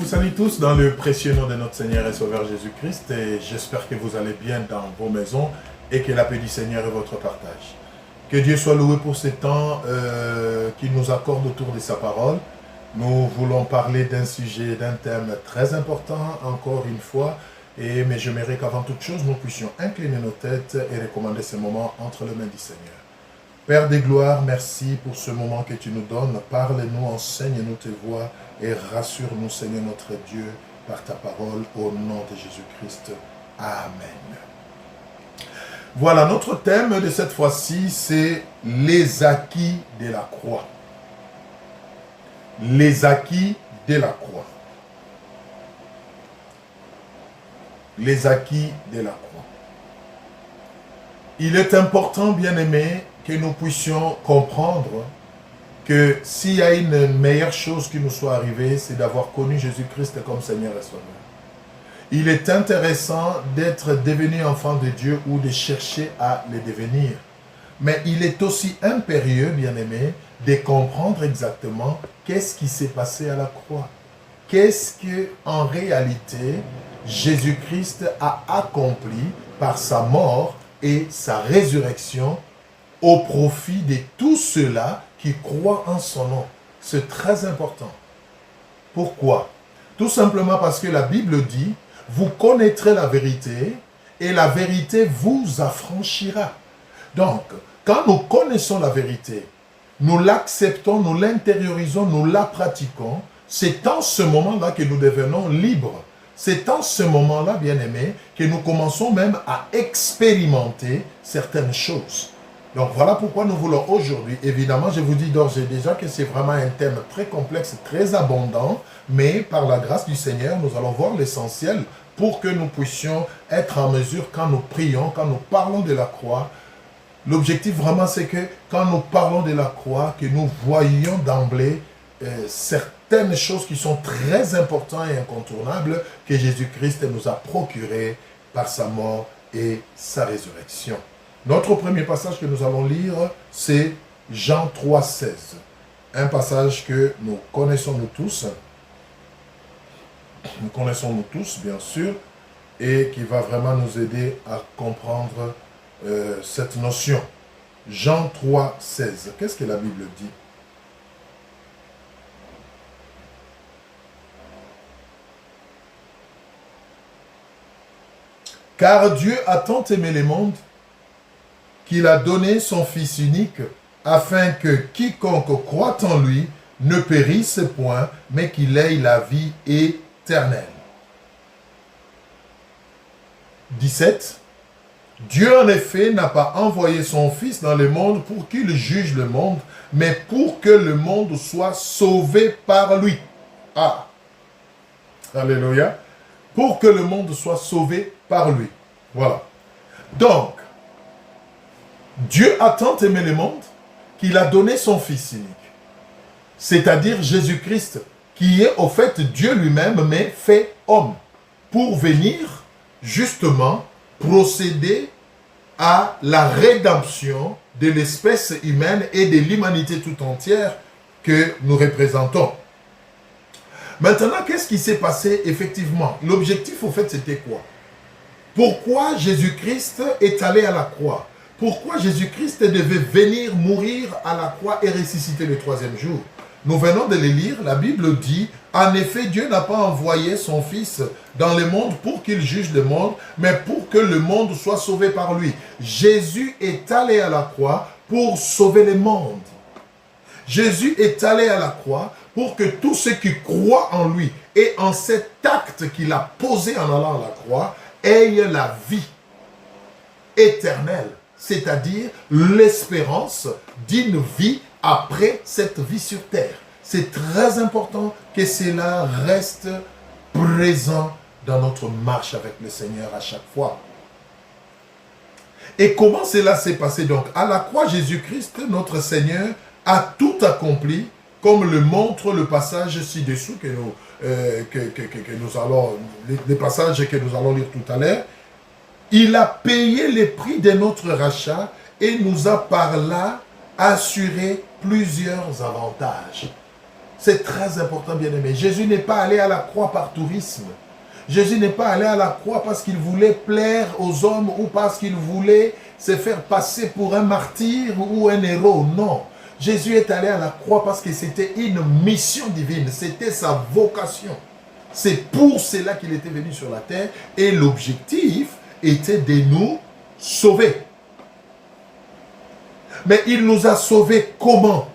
salue tous dans le précieux nom de notre Seigneur et Sauveur Jésus-Christ et j'espère que vous allez bien dans vos maisons et que la paix du Seigneur est votre partage. Que Dieu soit loué pour ce temps qu'il nous accorde autour de sa parole. Nous voulons parler d'un sujet, d'un thème très important encore une fois, mais j'aimerais qu'avant toute chose nous puissions incliner nos têtes et recommander ce moment entre les mains du Seigneur. Père des gloires, merci pour ce moment que tu nous donnes. Parle-nous, enseigne-nous tes voies et rassure-nous, Seigneur notre Dieu, par ta parole, au nom de Jésus-Christ. Amen. Voilà, notre thème de cette fois-ci, c'est les acquis de la croix. Les acquis de la croix. Les acquis de la croix. Il est important, bien-aimés, que nous puissions comprendre que s'il y a une meilleure chose qui nous soit arrivée, c'est d'avoir connu Jésus-Christ comme Seigneur et Sauveur. Il est intéressant d'être devenu enfant de Dieu ou de chercher à le devenir. Mais il est aussi impérieux, bien-aimé, de comprendre exactement qu'est-ce qui s'est passé à la croix. Qu'est-ce que, en réalité, Jésus-Christ a accompli par sa mort et sa résurrection au profit de tous ceux-là qui croient en son nom. C'est très important. Pourquoi? Tout simplement parce que la Bible dit, vous connaîtrez la vérité et la vérité vous affranchira. Donc, quand nous connaissons la vérité, nous l'acceptons, nous l'intériorisons, nous la pratiquons, c'est en ce moment-là que nous devenons libres. C'est en ce moment-là, bien-aimés, que nous commençons même à expérimenter certaines choses. Donc voilà pourquoi nous voulons aujourd'hui, évidemment, je vous dis d'ores et déjà que c'est vraiment un thème très complexe, très abondant, mais par la grâce du Seigneur, nous allons voir l'essentiel pour que nous puissions être en mesure, quand nous prions, quand nous parlons de la croix, l'objectif vraiment c'est que quand nous parlons de la croix, que nous voyions d'emblée certaines choses qui sont très importantes et incontournables que Jésus-Christ nous a procurées par sa mort et sa résurrection. Notre premier passage que nous allons lire, c'est Jean 3,16. Un passage que nous connaissons nous tous. Nous connaissons nous tous, bien sûr, et qui va vraiment nous aider à comprendre cette notion. Jean 3,16. Qu'est-ce que la Bible dit? Car Dieu a tant aimé le monde qu'il a donné son Fils unique, afin que quiconque croit en lui ne périsse point, mais qu'il ait la vie éternelle. 17. Dieu en effet n'a pas envoyé son Fils dans le monde pour qu'il juge le monde, mais pour que le monde soit sauvé par lui. Ah! Alléluia! Pour que le monde soit sauvé par lui. Voilà. Donc, Dieu a tant aimé le monde qu'il a donné son Fils unique. C'est-à-dire Jésus-Christ, qui est au fait Dieu lui-même, mais fait homme, pour venir justement procéder à la rédemption de l'espèce humaine et de l'humanité tout entière que nous représentons. Maintenant, qu'est-ce qui s'est passé effectivement? L'objectif, au fait, c'était quoi? Pourquoi Jésus-Christ est allé à la croix? Pourquoi Jésus-Christ devait venir mourir à la croix et ressusciter le troisième jour? Nous venons de le lire, la Bible dit, en effet, Dieu n'a pas envoyé son Fils dans le monde pour qu'il juge le monde, mais pour que le monde soit sauvé par lui. Jésus est allé à la croix pour sauver le monde. Jésus est allé à la croix pour que tous ceux qui croient en lui et en cet acte qu'il a posé en allant à la croix aient la vie éternelle. C'est-à-dire l'espérance d'une vie après cette vie sur terre. C'est très important que cela reste présent dans notre marche avec le Seigneur à chaque fois. Et comment cela s'est passé donc? À la croix, Jésus-Christ, notre Seigneur, a tout accompli, comme le montre le passage ci-dessous que nous allons, les passages que nous allons lire tout à l'heure. Il a payé le prix de notre rachat et nous a par là assuré plusieurs avantages. C'est très important, bien-aimé. Jésus n'est pas allé à la croix par tourisme. Jésus n'est pas allé à la croix parce qu'il voulait plaire aux hommes ou parce qu'il voulait se faire passer pour un martyr ou un héros. Non. Jésus est allé à la croix parce que c'était une mission divine. C'était sa vocation. C'est pour cela qu'il était venu sur la terre. Et l'objectif était de nous sauver. Mais il nous a sauvés comment?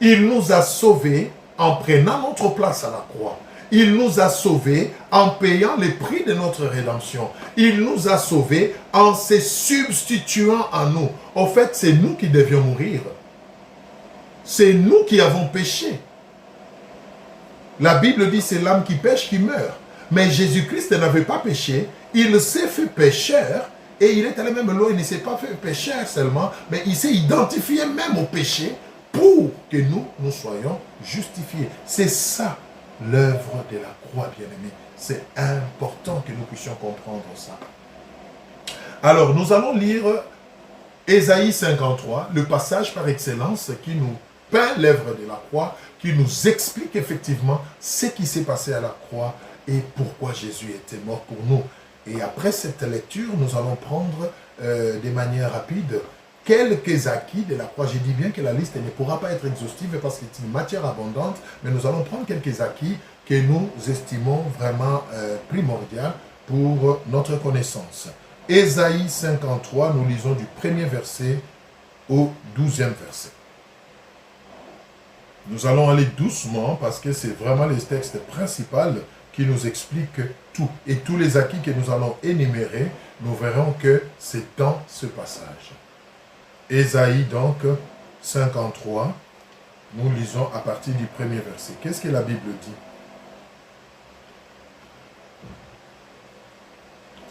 Il nous a sauvés en prenant notre place à la croix. Il nous a sauvés en payant le prix de notre rédemption. Il nous a sauvés en se substituant à nous. En fait, c'est nous qui devions mourir. C'est nous qui avons péché. La Bible dit c'est l'âme qui pêche qui meurt. Mais Jésus-Christ n'avait pas péché. Il s'est fait pécheur. Et il est allé même loin. Il ne s'est pas fait pécheur seulement. Mais il s'est identifié même au péché pour que nous soyons justifiés. C'est ça l'œuvre de la croix, bien-aimé. C'est important que nous puissions comprendre ça. Alors, nous allons lire Ésaïe 53, le passage par excellence qui nous peint l'œuvre de la croix, qui nous explique effectivement ce qui s'est passé à la croix et pourquoi Jésus était mort pour nous. Et après cette lecture, nous allons prendre de manière rapide quelques acquis de la croix. Je dis bien que la liste ne pourra pas être exhaustive parce que c'est une matière abondante, mais nous allons prendre quelques acquis que nous estimons vraiment primordiaux pour notre connaissance. Ésaïe 53, nous lisons du 1er verset au 12e verset. Nous allons aller doucement parce que c'est vraiment le texte principal qui nous explique tout. Et tous les acquis que nous allons énumérer, nous verrons que c'est dans ce passage. Ésaïe donc 53, nous lisons à partir du 1er verset. Qu'est-ce que la Bible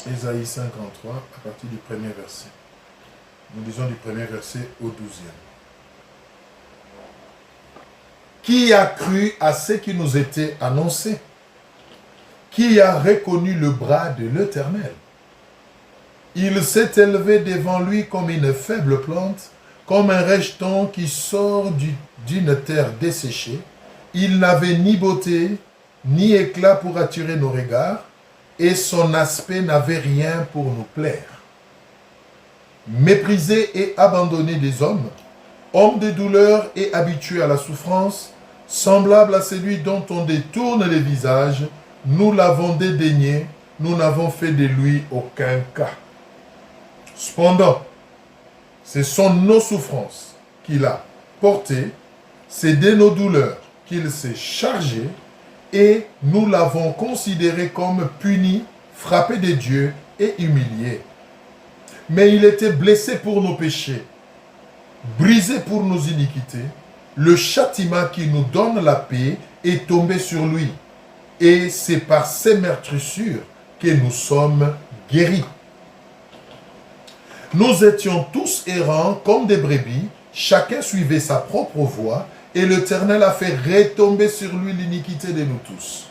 dit? Ésaïe 53 à partir du 1er verset. Nous lisons du 1er verset au 12e. Qui a cru à ce qui nous était annoncé? Qui a reconnu le bras de l'Éternel? Il s'est élevé devant lui comme une faible plante, comme un rejeton qui sort d'une terre desséchée. Il n'avait ni beauté, ni éclat pour attirer nos regards, et son aspect n'avait rien pour nous plaire. Méprisé et abandonné des hommes, homme de douleur et habitué à la souffrance, semblable à celui dont on détourne les visages, nous l'avons dédaigné, nous n'avons fait de lui aucun cas. Cependant, ce sont nos souffrances qu'il a portées, c'est de nos douleurs qu'il s'est chargé, et nous l'avons considéré comme puni, frappé de Dieu et humilié. Mais il était blessé pour nos péchés, brisé pour nos iniquités. Le châtiment qui nous donne la paix est tombé sur lui. Et c'est par ses meurtrissures que nous sommes guéris. Nous étions tous errants comme des brebis, chacun suivait sa propre voie, et l'Éternel a fait retomber sur lui l'iniquité de nous tous.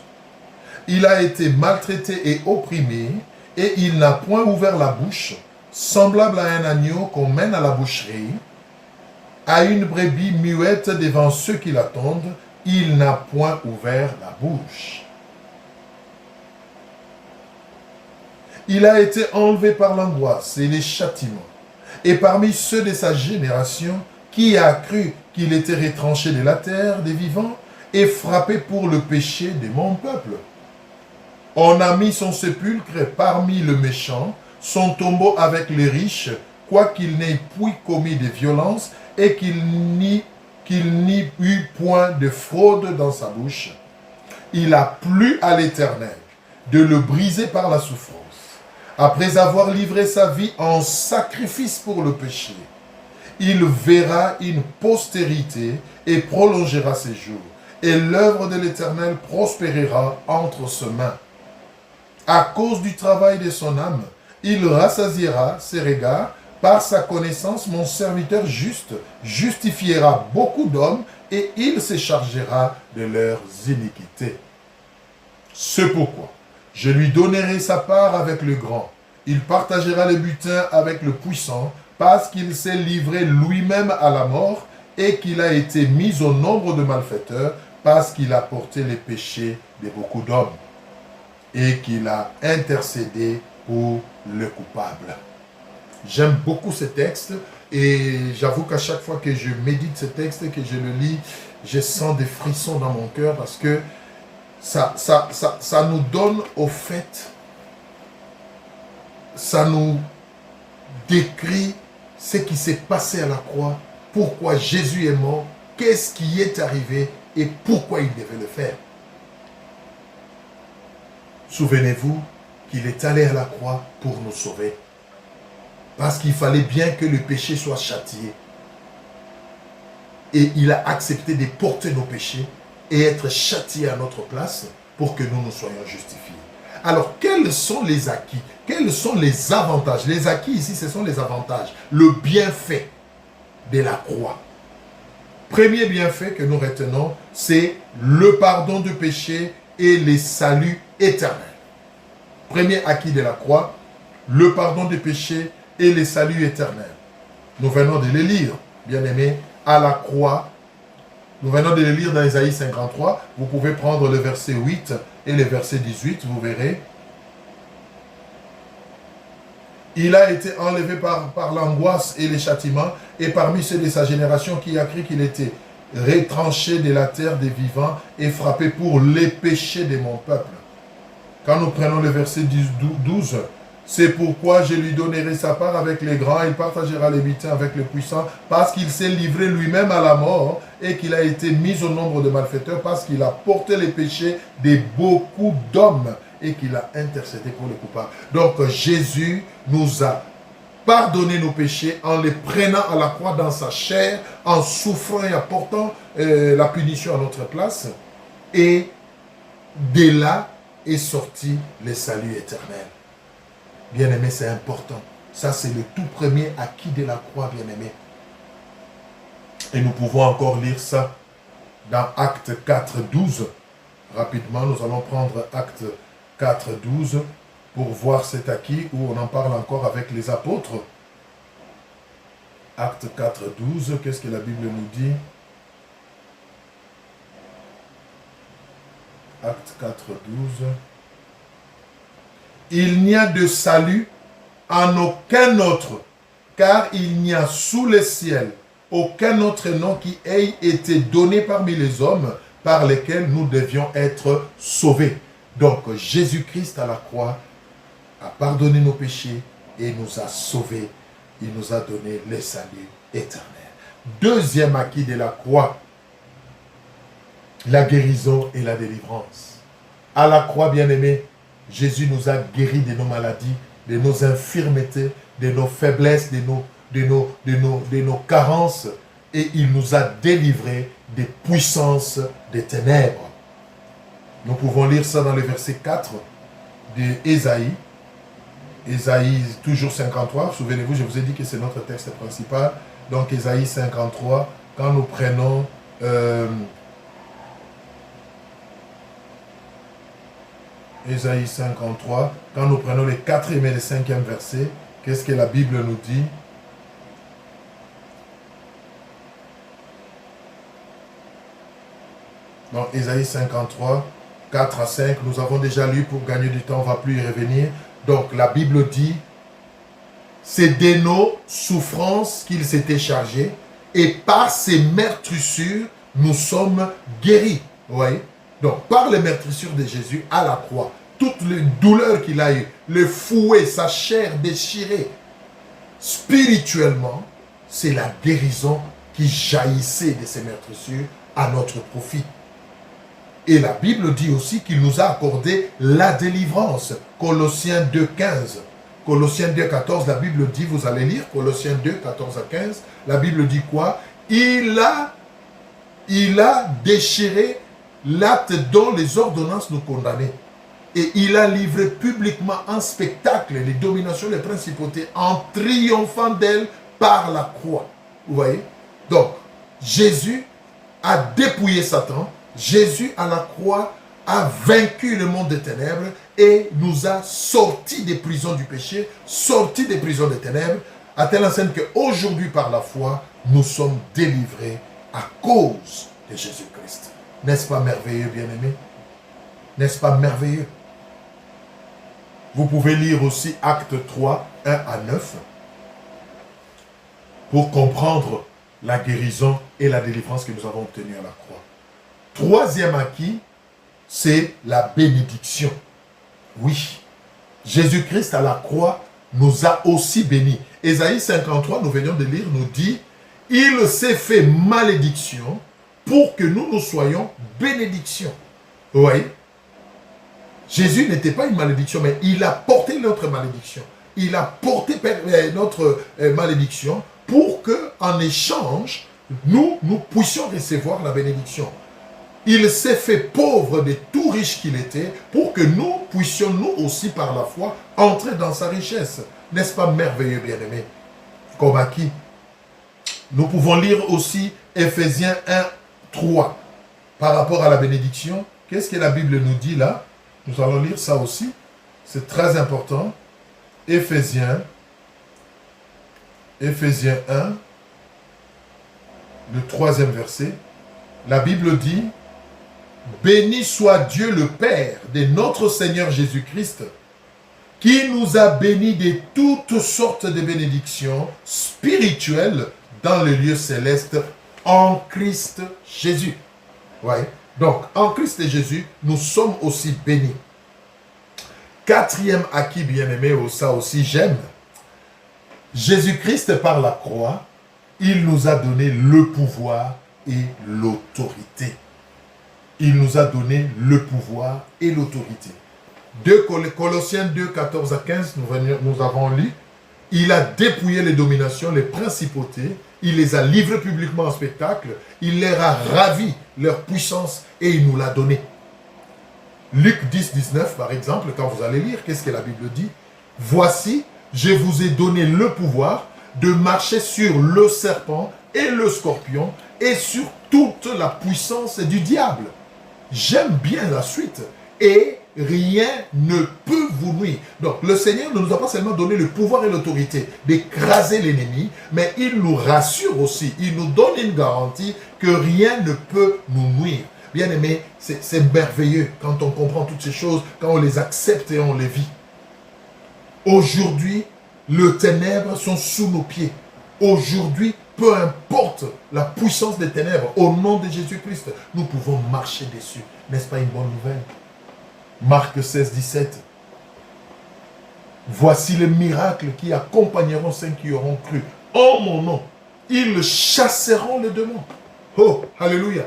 Il a été maltraité et opprimé, et il n'a point ouvert la bouche, semblable à un agneau qu'on mène à la boucherie, à une brebis muette devant ceux qui l'attendent, il n'a point ouvert la bouche. Il a été enlevé par l'angoisse et les châtiments. Et parmi ceux de sa génération, qui a cru qu'il était retranché de la terre des vivants et frappé pour le péché de mon peuple? On a mis son sépulcre parmi le méchant, son tombeau avec les riches, quoiqu'il n'ait point commis de violence et qu'il n'y eut point de fraude dans sa bouche. Il a plu à l'Éternel de le briser par la souffrance. Après avoir livré sa vie en sacrifice pour le péché, il verra une postérité et prolongera ses jours. Et l'œuvre de l'Éternel prospérera entre ses mains. À cause du travail de son âme, il rassasiera ses regards. Par sa connaissance, mon serviteur juste justifiera beaucoup d'hommes et il se chargera de leurs iniquités. C'est pourquoi je lui donnerai sa part avec le grand. Il partagera le butin avec le puissant, parce qu'il s'est livré lui-même à la mort et qu'il a été mis au nombre de malfaiteurs, parce qu'il a porté les péchés de beaucoup d'hommes et qu'il a intercédé pour le coupable. J'aime beaucoup ce texte et j'avoue qu'à chaque fois que je médite ce texte, que je le lis, je sens des frissons dans mon cœur parce que ça nous donne au fait, ça nous décrit ce qui s'est passé à la croix, pourquoi Jésus est mort, qu'est-ce qui est arrivé et pourquoi il devait le faire. Souvenez-vous qu'il est allé à la croix pour nous sauver. Parce qu'il fallait bien que le péché soit châtié. Et il a accepté de porter nos péchés et être châtié à notre place pour que nous soyons justifiés. Alors, quels sont les acquis? Quels sont les avantages? Les acquis ici, ce sont les avantages. Le bienfait de la croix. Premier bienfait que nous retenons, c'est le pardon du péché et le salut éternel. Premier acquis de la croix, le pardon du péché et le salut éternel. Nous venons de les lire, bien-aimés, à la croix. Nous venons de les lire dans Ésaïe 53. Vous pouvez prendre le verset 8 et le verset 18, vous verrez. Il a été enlevé par l'angoisse et les châtiments, et parmi ceux de sa génération qui a cru qu'il était retranché de la terre des vivants et frappé pour les péchés de mon peuple. Quand nous prenons le verset 12, c'est pourquoi je lui donnerai sa part avec les grands, il partagera les butins avec les puissants, parce qu'il s'est livré lui-même à la mort et qu'il a été mis au nombre de malfaiteurs, parce qu'il a porté les péchés de beaucoup d'hommes et qu'il a intercédé pour les coupables. Donc Jésus nous a pardonné nos péchés en les prenant à la croix dans sa chair, en souffrant et apportant la punition à notre place. Et de là est sorti le salut éternel. Bien-aimé, c'est important. Ça, c'est le tout premier acquis de la croix, bien-aimé. Et nous pouvons encore lire ça dans Actes 4, 12. Rapidement, nous allons prendre Actes 4, 12 pour voir cet acquis où on en parle encore avec les apôtres. Actes 4, 12, qu'est-ce que la Bible nous dit? Actes 4, 12. Il n'y a de salut en aucun autre, car il n'y a sous le ciel aucun autre nom qui ait été donné parmi les hommes par lesquels nous devions être sauvés. Donc Jésus-Christ à la croix a pardonné nos péchés et nous a sauvés. Il nous a donné le salut éternel. Deuxième acquis de la croix, la guérison et la délivrance. À la croix, bien-aimés, Jésus nous a guéris de nos maladies, de nos infirmités, de nos faiblesses, de nos carences, et il nous a délivrés des puissances des ténèbres. Nous pouvons lire ça dans le verset 4 d'Ésaïe. Ésaïe, toujours 53. Souvenez-vous, je vous ai dit que c'est notre texte principal. Donc, Ésaïe 53, quand nous prenons... Ésaïe 53, quand nous prenons les 4e et les 5e versets, qu'est-ce que la Bible nous dit? Dans Ésaïe 53, 4 à 5, nous avons déjà lu, pour gagner du temps, on ne va plus y revenir. Donc la Bible dit, c'est de nos souffrances qu'il s'était chargé, et par ses meurtrissures, nous sommes guéris. Vous voyez? Donc, par les meurtrissures de Jésus à la croix, toutes les douleurs qu'il a eues, le fouet, sa chair déchirée, spirituellement, c'est la guérison qui jaillissait de ces meurtrissures à notre profit. Et la Bible dit aussi qu'il nous a accordé la délivrance. Colossiens 2, 15. Colossiens 2, 14, la Bible dit, vous allez lire, Colossiens 2, 14 à 15, la Bible dit quoi? Il a déchiré l'acte dont les ordonnances nous condamnaient. Et il a livré publiquement en spectacle les dominations, les principautés, en triomphant d'elles par la croix. Vous voyez? Donc, Jésus a dépouillé Satan. Jésus à la croix a vaincu le monde des ténèbres et nous a sortis des prisons du péché, sortis des prisons des ténèbres, à telle enseigne qu'aujourd'hui, par la foi, nous sommes délivrés à cause de Jésus-Christ. N'est-ce pas merveilleux, bien-aimé? N'est-ce pas merveilleux? Vous pouvez lire aussi Acte 3, 1 à 9 pour comprendre la guérison et la délivrance que nous avons obtenue à la croix. Troisième acquis, c'est la bénédiction. Oui, Jésus-Christ à la croix nous a aussi bénis. Ésaïe 53, nous venions de lire, nous dit « Il s'est fait malédiction pour que nous soyons bénédiction. » Vous voyez? Jésus n'était pas une malédiction, mais il a porté notre malédiction. Il a porté notre malédiction pour que, en échange, nous puissions recevoir la bénédiction. Il s'est fait pauvre de tout riche qu'il était pour que nous puissions, nous aussi, par la foi, entrer dans sa richesse. N'est-ce pas merveilleux, bien-aimé? Comme acquis. Nous pouvons lire aussi Ephésiens 1, 3. Par rapport à la bénédiction, qu'est-ce que la Bible nous dit là? Nous allons lire ça aussi. C'est très important. Ephésiens 1, le 3e verset. La Bible dit « Béni soit Dieu le Père de notre Seigneur Jésus-Christ, qui nous a bénis de toutes sortes de bénédictions spirituelles dans les lieux célestes en Christ Jésus. » Ouais. Donc, en Christ Jésus, nous sommes aussi bénis. Quatrième acquis, bien-aimé, ça aussi j'aime. Jésus-Christ, par la croix, il nous a donné le pouvoir et l'autorité. Il nous a donné le pouvoir et l'autorité. Colossiens 2, 14 à 15, nous avons lu. Il a dépouillé les dominations, les principautés. Il les a livrées publiquement en spectacle. Il leur a ravi leur puissance et il nous l'a donné. Luc 10, 19, par exemple, quand vous allez lire, qu'est-ce que la Bible dit? « Voici, je vous ai donné le pouvoir de marcher sur le serpent et le scorpion et sur toute la puissance du diable. » J'aime bien la suite. Et rien ne peut vous nuire. Donc, le Seigneur ne nous a pas seulement donné le pouvoir et l'autorité d'écraser l'ennemi, mais il nous rassure aussi. Il nous donne une garantie que rien ne peut nous nuire. Bien aimé, c'est merveilleux quand on comprend toutes ces choses, quand on les accepte et on les vit. Aujourd'hui, les ténèbres sont sous nos pieds. Aujourd'hui, peu importe la puissance des ténèbres, au nom de Jésus-Christ, nous pouvons marcher dessus. N'est-ce pas une bonne nouvelle? Marc 16, 17. Voici les miracles qui accompagneront ceux qui auront cru. En mon nom, ils chasseront les démons. Oh, alléluia.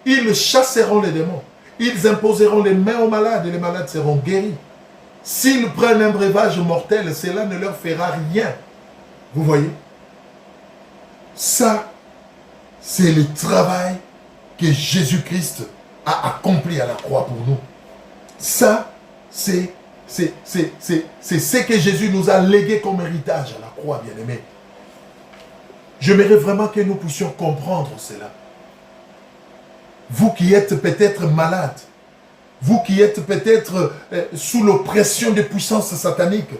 Ils chasseront les démons. Ils imposeront les mains aux malades et les malades seront guéris. S'ils prennent un breuvage mortel, cela ne leur fera rien. Vous voyez? Ça, c'est le travail que Jésus-Christ a accompli à la croix pour nous. Ça, c'est ce que Jésus nous a légué comme héritage à la croix, bien-aimé. J'aimerais vraiment que nous puissions comprendre cela. Vous qui êtes peut-être malade, vous qui êtes peut-être sous l'oppression des puissances sataniques,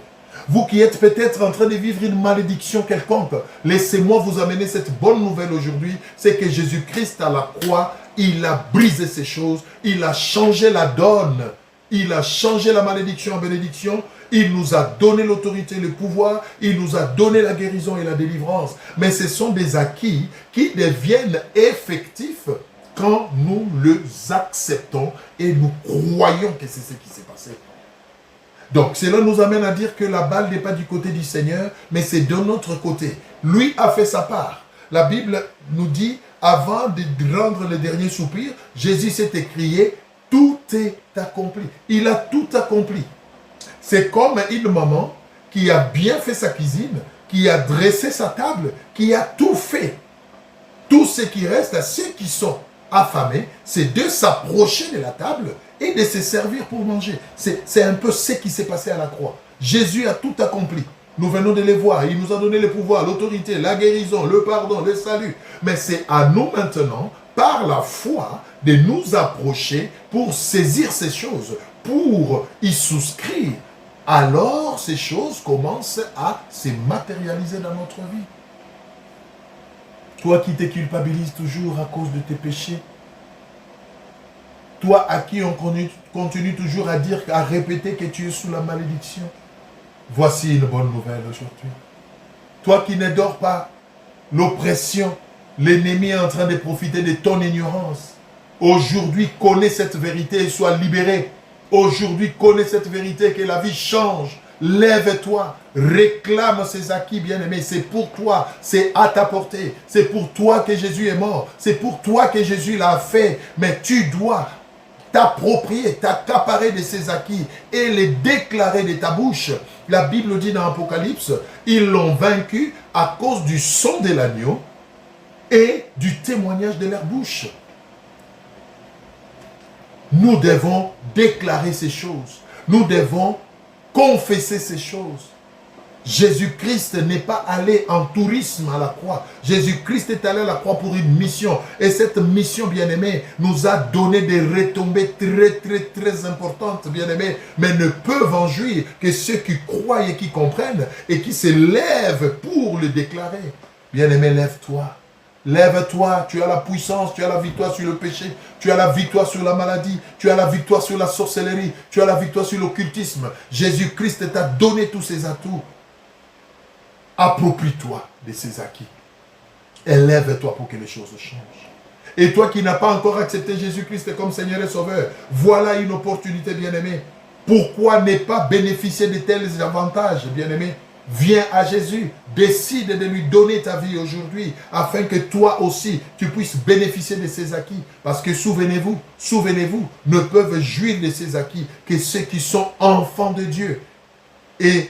vous qui êtes peut-être en train de vivre une malédiction quelconque, laissez-moi vous amener cette bonne nouvelle aujourd'hui, c'est que Jésus-Christ à la croix, il a brisé ces choses, il a changé la donne, il a changé la malédiction en bénédiction, il nous a donné l'autorité et le pouvoir, il nous a donné la guérison et la délivrance. Mais ce sont des acquis qui deviennent effectifs quand nous les acceptons et nous croyons que c'est ce qui s'est passé. Donc, cela nous amène à dire que la balle n'est pas du côté du Seigneur, mais c'est de notre côté. Lui a fait sa part. La Bible nous dit, avant de rendre le dernier soupir, Jésus s'est écrié, tout est accompli. Il a tout accompli. C'est comme une maman qui a bien fait sa cuisine, qui a dressé sa table, qui a tout fait. Tout ce qui reste à ceux qui sont affamés, c'est de s'approcher de la table et de se servir pour manger. C'est un peu ce qui s'est passé à la croix. Jésus a tout accompli. Nous venons de les voir. Il nous a donné le pouvoir, l'autorité, la guérison, le pardon, le salut. Mais c'est à nous maintenant, par la foi, de nous approcher pour saisir ces choses, pour y souscrire. Alors, ces choses commencent à se matérialiser dans notre vie. Toi qui te culpabilises toujours à cause de tes péchés, Toi à qui on continue toujours à dire, à répéter que tu es sous la malédiction. Voici une bonne nouvelle aujourd'hui. Toi qui ne dors pas, l'oppression, l'ennemi est en train de profiter de ton ignorance. Aujourd'hui, connais cette vérité et sois libéré. Aujourd'hui, connais cette vérité que la vie change. Lève-toi, réclame ces acquis, bien-aimés. C'est pour toi, c'est à ta portée. C'est pour toi que Jésus est mort. C'est pour toi que Jésus l'a fait. Mais tu dois t'approprier, t'accaparer de ces acquis et les déclarer de ta bouche. La Bible dit dans Apocalypse, ils l'ont vaincu à cause du sang de l'agneau et du témoignage de leur bouche. Nous devons déclarer ces choses. Nous devons confesser ces choses. Jésus-Christ n'est pas allé en tourisme à la croix. Jésus-Christ est allé à la croix pour une mission. Et cette mission, bien-aimée, nous a donné des retombées très importantes, bien-aimés. Mais ne peuvent en jouir que ceux qui croient et qui comprennent et qui se lèvent pour le déclarer. Bien-aimé, lève-toi. Lève-toi, tu as la puissance, tu as la victoire sur le péché, tu as la victoire sur la maladie, tu as la victoire sur la sorcellerie, tu as la victoire sur l'occultisme. Jésus-Christ t'a donné tous ces atouts. Approprie-toi de ces acquis. Et lève-toi pour que les choses changent. Et toi qui n'as pas encore accepté Jésus-Christ comme Seigneur et Sauveur, voilà une opportunité, bien-aimé. Pourquoi ne pas bénéficier de tels avantages, bien-aimé? Viens à Jésus, décide de lui donner ta vie aujourd'hui, afin que toi aussi, tu puisses bénéficier de ces acquis. Parce que souvenez-vous, ne peuvent jouir de ces acquis que ceux qui sont enfants de Dieu. Et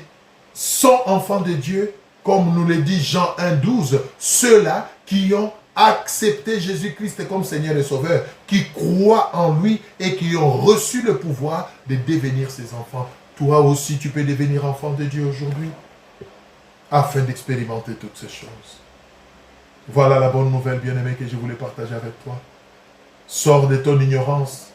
sont enfants de Dieu, comme nous le dit Jean 1,12, ceux-là qui ont accepté Jésus-Christ comme Seigneur et Sauveur, qui croient en lui et qui ont reçu le pouvoir de devenir ses enfants. Toi aussi, tu peux devenir enfant de Dieu aujourd'hui, afin d'expérimenter toutes ces choses. Voilà la bonne nouvelle, bien-aimé, que je voulais partager avec toi. Sors de ton ignorance.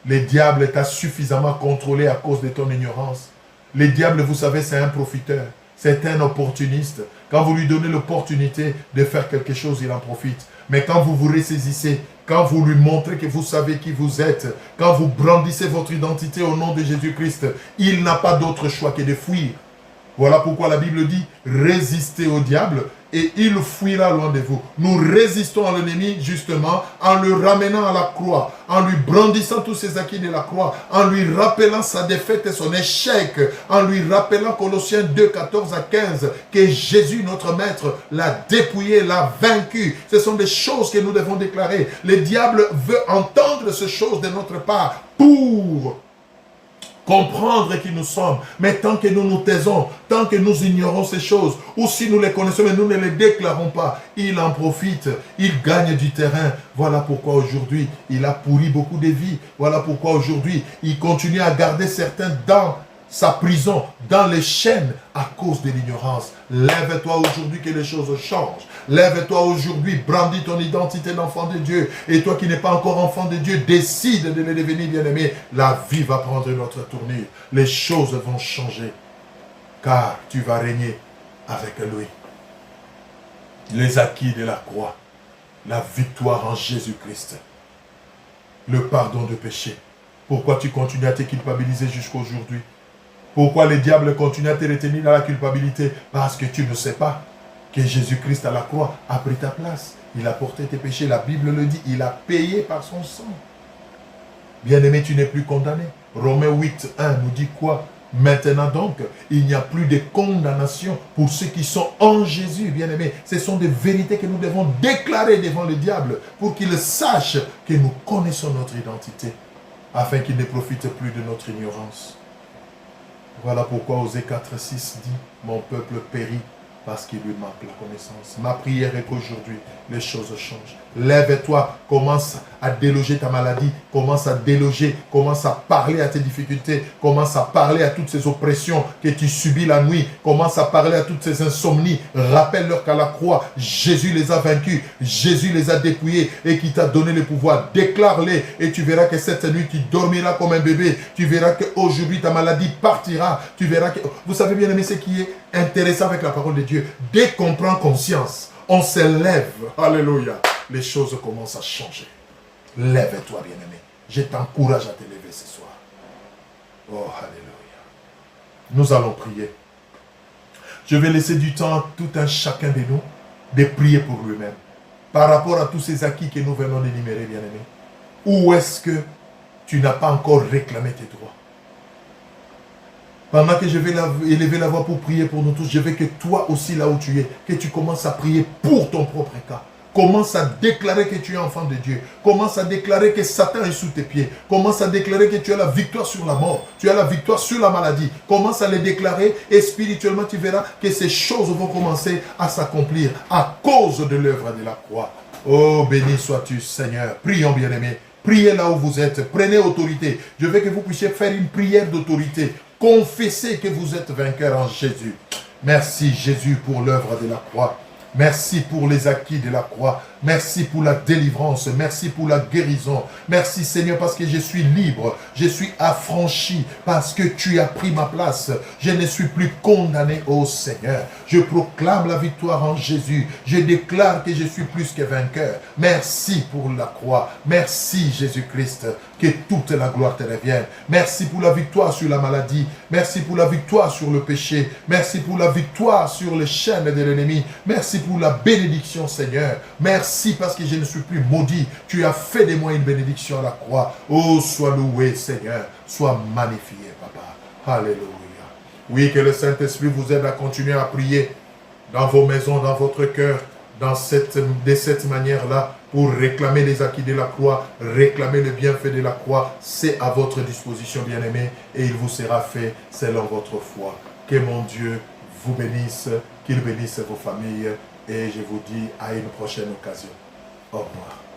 Le diable t'a suffisamment contrôlé à cause de ton ignorance. Le diable, vous savez, c'est un profiteur. C'est un opportuniste. Quand vous lui donnez l'opportunité de faire quelque chose, il en profite. Mais quand vous vous ressaisissez, quand vous lui montrez que vous savez qui vous êtes, quand vous brandissez votre identité au nom de Jésus-Christ, il n'a pas d'autre choix que de fuir. Voilà pourquoi la Bible dit, résistez au diable et il fuira loin de vous. Nous résistons à l'ennemi justement en le ramenant à la croix, en lui brandissant tous ses acquis de la croix, en lui rappelant sa défaite et son échec, en lui rappelant Colossiens 2, 14 à 15, que Jésus, notre Maître, l'a dépouillé, l'a vaincu. Ce sont des choses que nous devons déclarer. Le diable veut entendre ces choses de notre part pour comprendre qui nous sommes. Mais tant que nous nous taisons, tant que nous ignorons ces choses, ou si nous les connaissons mais nous ne les déclarons pas, il en profite, il gagne du terrain. Voilà pourquoi aujourd'hui, il a pourri beaucoup de vies. Voilà pourquoi aujourd'hui, il continue à garder certains dans sa prison, dans les chaînes, à cause de l'ignorance. Lève-toi aujourd'hui que les choses changent. Lève-toi aujourd'hui, brandis ton identité d'enfant de Dieu. Et toi qui n'es pas encore enfant de Dieu, décide de le devenir, bien-aimé. La vie va prendre une autre tournure. Les choses vont changer. Car tu vas régner avec lui. Les acquis de la croix. La victoire en Jésus-Christ. Le pardon de péché. Pourquoi tu continues à te culpabiliser jusqu'à aujourd'hui? Pourquoi le diable continue à te retenir dans la culpabilité? Parce que tu ne sais pas que Jésus-Christ à la croix a pris ta place. Il a porté tes péchés. La Bible le dit. Il a payé par son sang. Bien-aimé, tu n'es plus condamné. Romains 8, 1 nous dit quoi? Maintenant donc, il n'y a plus de condamnation pour ceux qui sont en Jésus, bien-aimé. Ce sont des vérités que nous devons déclarer devant le diable pour qu'il sache que nous connaissons notre identité, afin qu'il ne profite plus de notre ignorance. Voilà pourquoi Osée 4, 6 dit, mon peuple périt parce qu'il lui manque la connaissance. Ma prière est qu'aujourd'hui, les choses changent. Lève-toi, commence à déloger ta maladie, commence à déloger, commence à parler à tes difficultés, commence à parler à toutes ces oppressions que tu subis la nuit, commence à parler à toutes ces insomnies. Rappelle-leur qu'à la croix, Jésus les a vaincus, Jésus les a dépouillés et qui t'a donné le pouvoir. Déclare-les et tu verras que cette nuit, tu dormiras comme un bébé. Tu verras qu'aujourd'hui, ta maladie partira. Tu verras que... Vous savez bien aimé, ce qui est intéressant avec la parole de Dieu, dès qu'on prend conscience, on se lève. Alléluia. Les choses commencent à changer. Lève-toi, bien-aimé. je t'encourage à te lever ce soir. Oh, alléluia. Nous allons prier. Je vais laisser du temps à tout un chacun de nous de prier pour lui-même. Par rapport à tous ces acquis que nous venons d'énumérer, bien-aimés. Où est-ce que tu n'as pas encore réclamé tes droits? Pendant que je vais élever la voix pour prier pour nous tous, je veux que toi aussi, là où tu es, que tu commences à prier pour ton propre cas. Commence à déclarer que tu es enfant de Dieu. Commence à déclarer que Satan est sous tes pieds. Commence à déclarer que tu as la victoire sur la mort. Tu as la victoire sur la maladie. Commence à les déclarer et spirituellement tu verras que ces choses vont commencer à s'accomplir à cause de l'œuvre de la croix. Oh, béni sois-tu, Seigneur. Prions, bien-aimés. Priez là où vous êtes. Prenez autorité. Je veux que vous puissiez faire une prière d'autorité. Confessez que vous êtes vainqueur en Jésus. Merci, Jésus, pour l'œuvre de la croix. Merci pour les acquis de la croix. Merci pour la délivrance. Merci pour la guérison. Merci Seigneur parce que je suis libre. Je suis affranchi parce que tu as pris ma place. Je ne suis plus condamné, ô Seigneur. Je proclame la victoire en Jésus. Je déclare que je suis plus que vainqueur. Merci pour la croix. Merci Jésus-Christ. Que toute la gloire te revienne. Merci pour la victoire sur la maladie. Merci pour la victoire sur le péché. Merci pour la victoire sur les chaînes de l'ennemi. Merci pour la bénédiction, Seigneur. Merci parce que je ne suis plus maudit. Tu as fait de moi une bénédiction à la croix. Oh, sois loué, Seigneur. Sois magnifié, Papa. Alléluia. Oui, que le Saint-Esprit vous aide à continuer à prier dans vos maisons, dans votre cœur, de cette manière-là, pour réclamer les acquis de la croix, réclamer le bienfait de la croix. C'est à votre disposition, bien-aimés, et il vous sera fait selon votre foi. Que mon Dieu vous bénisse, qu'il bénisse vos familles, et je vous dis à une prochaine occasion. Au revoir.